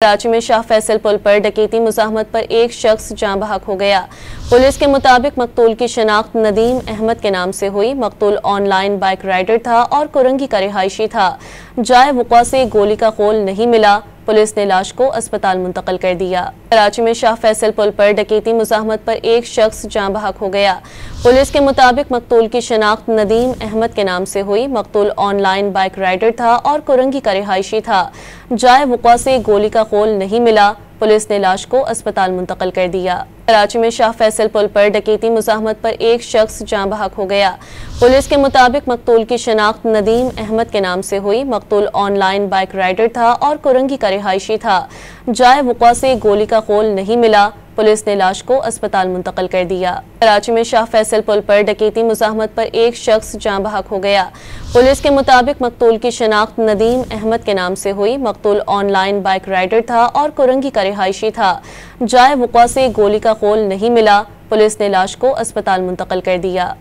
कराची में शाह फैसल पुल पर डकैती मुज़ाहमत पर एक शख्स जाँ बहक हो गया। पुलिस के मुताबिक मकतूल की शनाख्त नदीम अहमद के नाम से हुई। मकतूल ऑनलाइन बाइक राइडर था और कुरंगी का रिहायशी था। जाए वक़्वा से गोली का खोल नहीं मिला। पुलिस ने लाश को अस्पताल मुंतकिल कर दिया। कराची में शाह फैसल पुल पर डकैती मुज़ाहमत पर एक शख्स जाँ बहक हो गया। पुलिस के मुताबिक मकतूल की शनाख्त नदीम अहमद के नाम से हुई। मकतूल ऑनलाइन बाइक राइडर था और कुरंगी का रिहायशी था। जाए वक़्वा से गोली का खोल नहीं मिला। पुलिस ने लाश को अस्पताल मुंतकिल कर दिया। कराची में शाह फैसल पुल पर डकैती मुज़ाहमत पर एक शख्स जाँ बहक हो गया। पुलिस के मुताबिक मकतूल की शनाख्त नदीम अहमद के नाम से हुई। मकतूल ऑनलाइन बाइक राइडर था और कुरंगी का रिहायशी था। जाए वक़्वा से गोली का खोल नहीं मिला। पुलिस ने लाश को अस्पताल मुंतकिल कर दिया। कराची में शाह फैसल पुल पर डकैती मुज़ाहमत पर एक शख्स जाँ बहक हो गया। पुलिस के मुताबिक मकतूल की शनाख्त नदीम अहमद के नाम से हुई। मकतूल ऑनलाइन बाइक राइडर था और कुरंगी का रिहायशी था। जाए वक़्वा से गोली का खोल नहीं मिला। पुलिस ने लाश को अस्पताल मुंतकिल कर दिया।